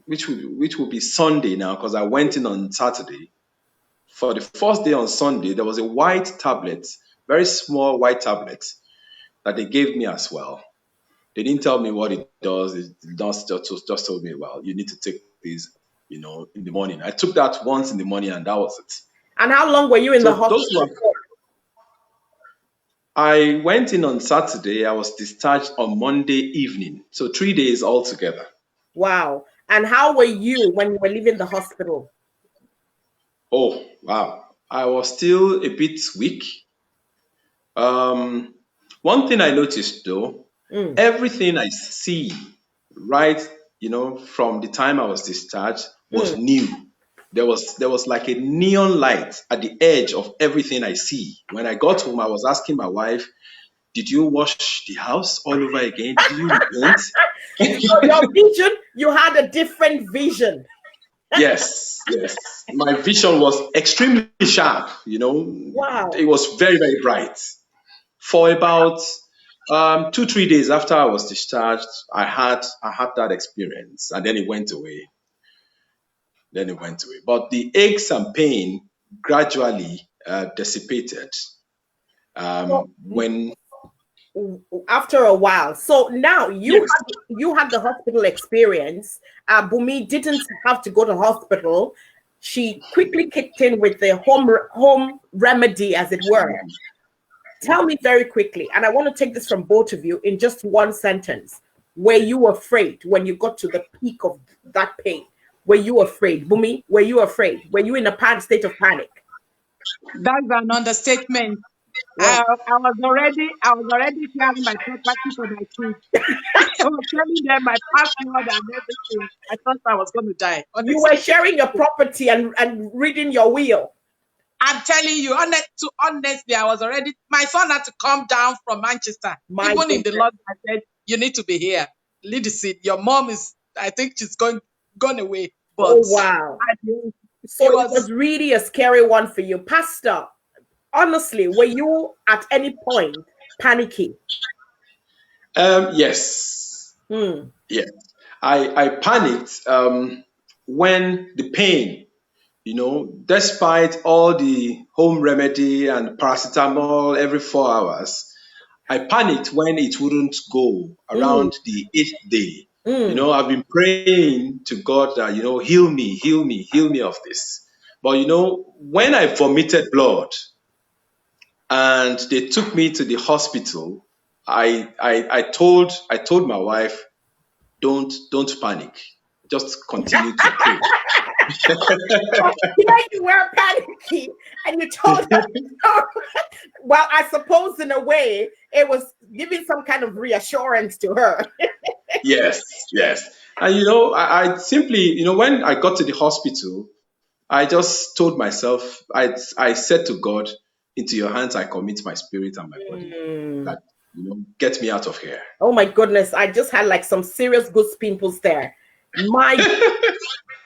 which will be Sunday now, because I went in on Saturday. For the first day on Sunday, there was a white tablet, very small white tablet, that they gave me as well. They didn't tell me what it does. It just told me, well, you need to take these, in the morning. I took that once in the morning, and that was it. And how long were you in the hospital? I went in on Saturday. I was discharged on Monday evening. So 3 days altogether. Wow. And how were you when you were leaving the hospital? Oh, wow. I was still a bit weak. One thing I noticed though, everything I see, right, from the time I was discharged was new. There was like a neon light at the edge of everything I see. When I got home, I was asking my wife, did you wash the house all over again? Did you paint? So your vision, you had a different vision. Yes. My vision was extremely sharp, Wow. It was very, very bright. For about 2-3 days after I was discharged, I had that experience, and then it went away. But the aches and pain gradually dissipated when after a while. So now you had the hospital experience. Bhummy didn't have to go to hospital. She quickly kicked in with the home remedy, as it were. Tell me very quickly, and I want to take this from both of you in just one sentence. Were you afraid when you got to the peak of that pain? Were you afraid? Bhummy, were you afraid? Were you in a state of panic? That's an understatement. I was already sharing my property for my kids. I was telling them my password and everything. I thought I was going to die. Honestly. You were sharing your property and reading your will. I'm telling you, honestly, I was already. My son had to come down from Manchester. Even in the Lord, I said, "You need to be here. Lead the seat. Your mom is. I think she's gone away." But wow! So it was really a scary one for you, Pastor. Honestly, were you at any point panicky? Yes. Yes. I panicked when the pain, despite all the home remedy and paracetamol every 4 hours, I panicked when it wouldn't go around the 8th day. I've been praying to God that, heal me of this. But when I vomited blood and they took me to the hospital, I told my wife, don't panic, just continue to pray. Here you were panicky, and you told her. Well, I suppose in a way it was giving some kind of reassurance to her. Yes. And I simply, when I got to the hospital, I just told myself, I said to God, into your hands I commit my spirit and my body. That, get me out of here. Oh my goodness, I just had like some serious goose pimples there.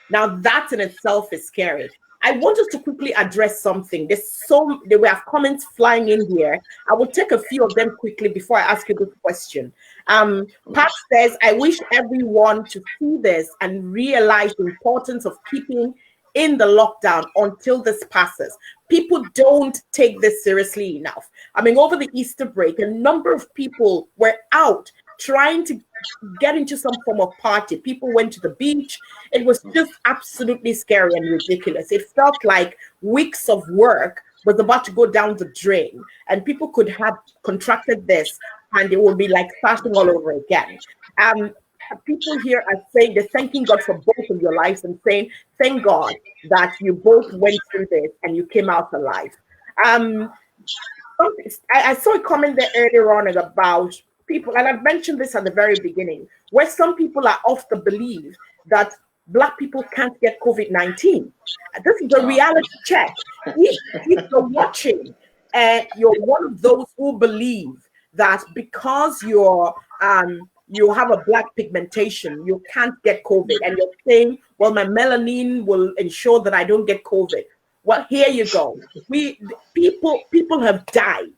Now that in itself is scary. I want us to quickly address something. We have comments flying in here. I will take a few of them quickly before I ask you this question. Pat says, I wish everyone to see this and realize the importance of keeping in the lockdown until this passes. People don't take this seriously enough. I mean, over the Easter break, a number of people were out trying to get into some form of party. People went to the beach. It was just absolutely scary and ridiculous. It felt like weeks of work was about to go down the drain, and people could have contracted this and it would be like starting all over again. People here are saying they're thanking God for both of your lives and saying, thank God that you both went through this and you came out alive. I saw a comment there earlier on about people, and I've mentioned this at the very beginning, where some people are of the belief that Black people can't get COVID-19. This is a reality check. If you're watching and you're one of those who believe that because you have a Black pigmentation, you can't get COVID, and you're saying, well, my melanin will ensure that I don't get COVID. Well, here you go. People have died.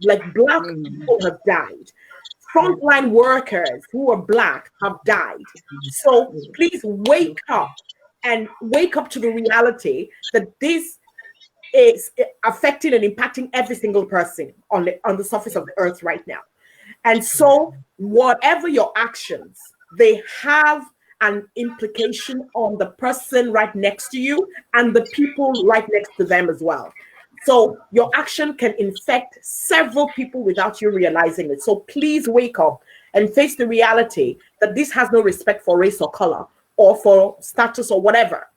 Like Black people have died. Frontline workers who are Black have died. So please wake up to the reality that this is affecting and impacting every single person on the surface of the earth right now. And so whatever your actions, they have an implication on the person right next to you and the people right next to them as well. So your action can infect several people without you realizing it. So please wake up and face the reality that this has no respect for race or color or for status or whatever.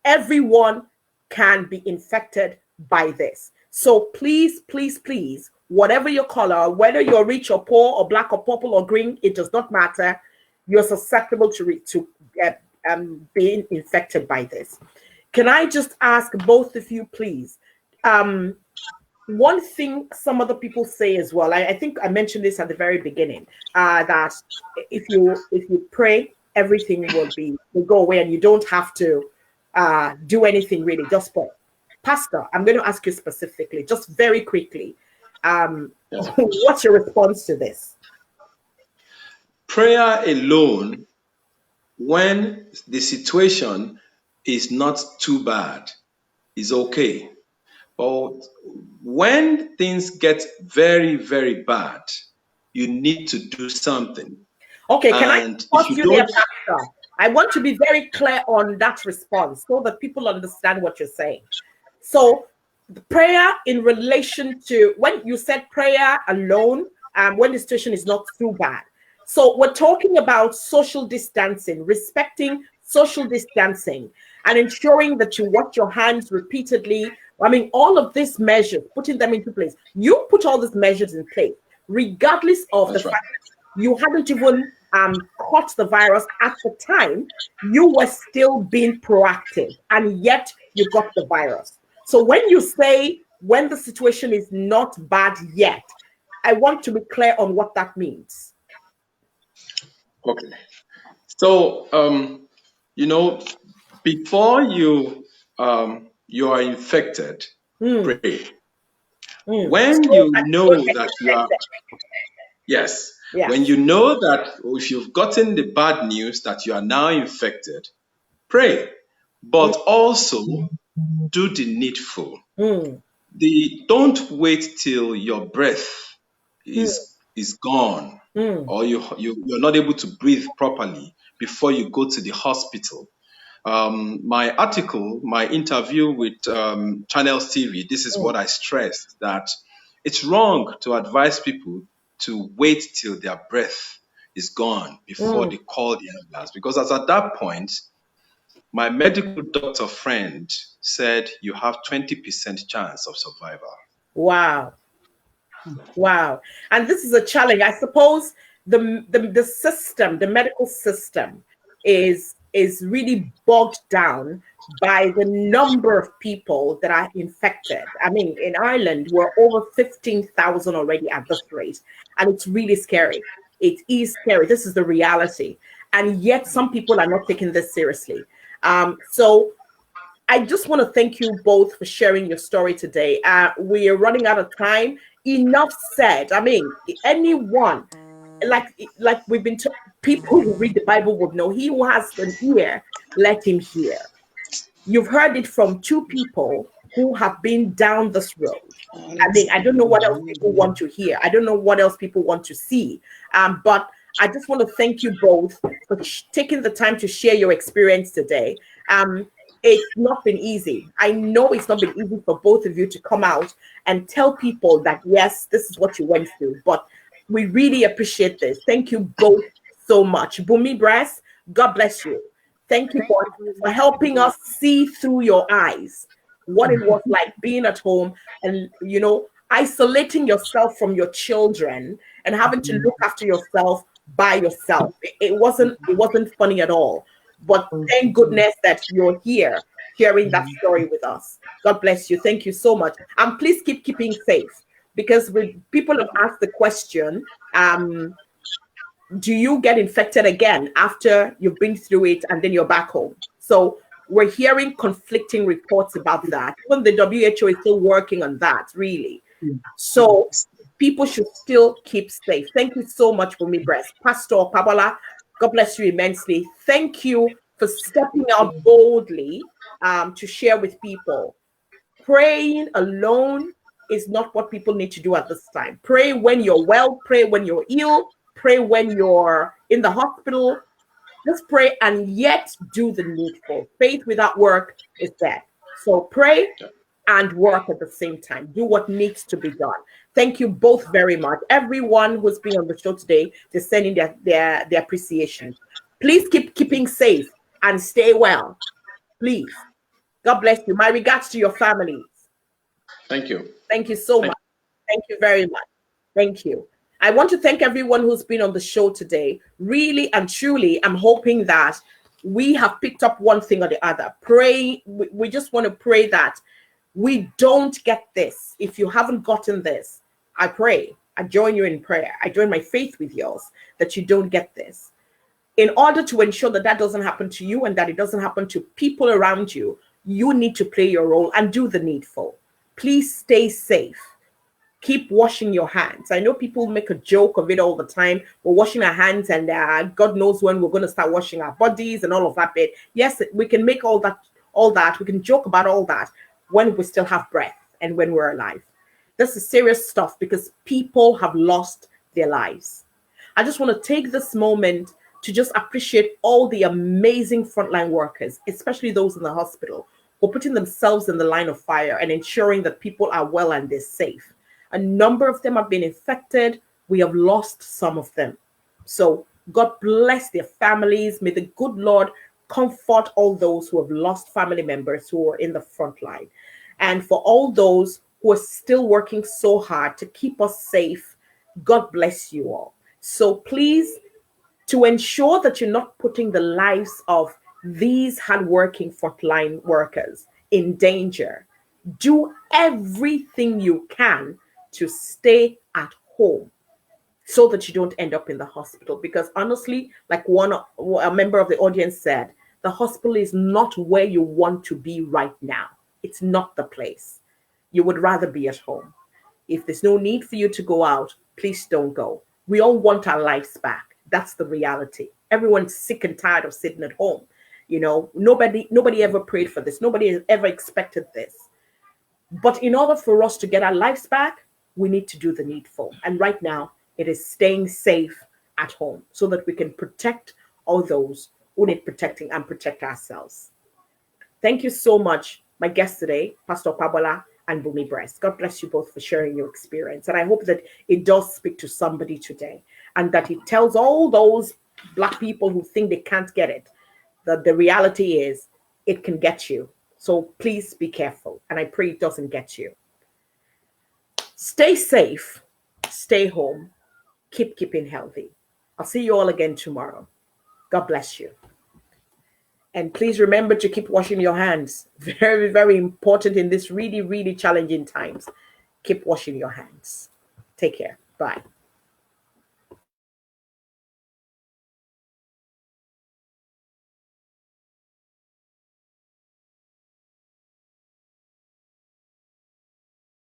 Everyone can be infected by this. So please, please, please, whatever your color, whether you're rich or poor or Black or purple or green, it does not matter. You're susceptible to being infected by this. Can I just ask both of you, please? One thing some other people say as well, I think I mentioned this at the very beginning, that if you pray, everything will go away and you don't have to do anything really, just pray. Pastor, I'm going to ask you specifically, just very quickly, what's your response to this? Prayer alone, when the situation is not too bad, is okay. But when things get very, very bad, you need to do something. Okay, can I pause you there, Pastor? I want to be very clear on that response so that people understand what you're saying. So the prayer in relation to when you said prayer alone, when the situation is not too bad. So we're talking about social distancing, respecting social distancing, and ensuring that you wash your hands repeatedly. I mean, all of these measures, putting them into place. You put all these measures in place, regardless of the fact that you hadn't even caught the virus at the time. You were still being proactive, and yet you got the virus. So when you say when the situation is not bad yet, I want to be clear on what that means. Okay. So, before you are infected, pray. When you know that you are, yes, when you know that if you've gotten the bad news that you are now infected, pray. But also do the needful. Don't wait till your breath is gone or you're not able to breathe properly before you go to the hospital. my article, my interview with Channels TV, this is what I stressed, that it's wrong to advise people to wait till their breath is gone before they call the ambulance. Because as at that point, my medical doctor friend said you have 20% chance of survival. Wow. Wow. And this is a challenge. I suppose the system, the medical system is really bogged down by the number of people that are infected. I mean, in Ireland, we're over 15,000 already at this rate. And it's really scary. It is scary. This is the reality. And yet some people are not taking this seriously. So I just want to thank you both for sharing your story today. We are running out of time. Enough said. I mean, anyone, like we've been people who read the Bible would know, he who has an ear, let him hear. You've heard it from two people who have been down this road. I mean, I don't know what else people want to hear. I don't know what else people want to see. But I just want to thank you both for taking the time to share your experience today. It's not been easy. I know it's not been easy for both of you to come out and tell people that, yes, this is what you went through, but we really appreciate this. Thank you both so much. Bhummy Brass, God bless you. Thank you for helping us see through your eyes what it was like being at home and, you know, isolating yourself from your children and having to look after yourself by yourself. It wasn't funny at all. But thank goodness that you're here sharing that story with us. God bless you. Thank you so much. And please keeping safe, because people have asked the question, do you get infected again after you've been through it and then you're back home? So we're hearing conflicting reports about that. Even the WHO is still working on that, really. So people should still keep safe. Thank you so much, Bhummy Breast. Pastor Opabola, God bless you immensely. Thank you for stepping out boldly to share with people. Praying alone is not what people need to do at this time. Pray when you're well, pray when you're ill, pray when you're in the hospital. Just pray and yet do the needful. Faith without work is dead. So pray and work at the same time. Do what needs to be done. Thank you both very much. Everyone who's been on the show today, they're sending their appreciation. Please keeping safe and stay well. Please. God bless you. My regards to your families. Thank you. Thank you so much. Thank you very much. Thank you. I want to thank everyone who's been on the show today. Really and truly, I'm hoping that we have picked up one thing or the other. Pray. We just want to pray that we don't get this. If you haven't gotten this, I pray. I join you in prayer. I join my faith with yours that you don't get this. In order to ensure that that doesn't happen to you and that it doesn't happen to people around you, you need to play your role and do the needful. Please stay safe. Keep washing your hands. I know people make a joke of it all the time. We're washing our hands and God knows when we're going to start washing our bodies and all of that bit. Yes, we can make all that. We can joke about all that when we still have breath and when we're alive. This is serious stuff because people have lost their lives. I just want to take this moment to just appreciate all the amazing frontline workers, especially those in the hospital, who are putting themselves in the line of fire and ensuring that people are well and they're safe. A number of them have been infected. We have lost some of them. So God bless their families. May the good Lord comfort all those who have lost family members who are in the front line. And for all those who are still working so hard to keep us safe, God bless you all. So please, to ensure that you're not putting the lives of these hardworking frontline workers in danger, do everything you can to stay at home so that you don't end up in the hospital. Because honestly, like a member of the audience said, the hospital is not where you want to be right now. It's not the place. You would rather be at home. If there's no need for you to go out, please don't go. We all want our lives back. That's the reality. Everyone's sick and tired of sitting at home. You know, nobody ever prayed for this. Nobody ever expected this. But in order for us to get our lives back, we need to do the needful. And right now, it is staying safe at home so that we can protect all those who need protecting and protect ourselves. Thank you so much, my guests today, Pastor Opabola and Bhummy Breast. God bless you both for sharing your experience. And I hope that it does speak to somebody today, and that it tells all those Black people who think they can't get it, that the reality is it can get you. So please be careful. And I pray it doesn't get you. Stay safe, stay home, keeping healthy. I'll see you all again tomorrow. God bless you. And please remember to keep washing your hands. Very, very important in this really, really challenging times. Keep washing your hands. Take care. Bye.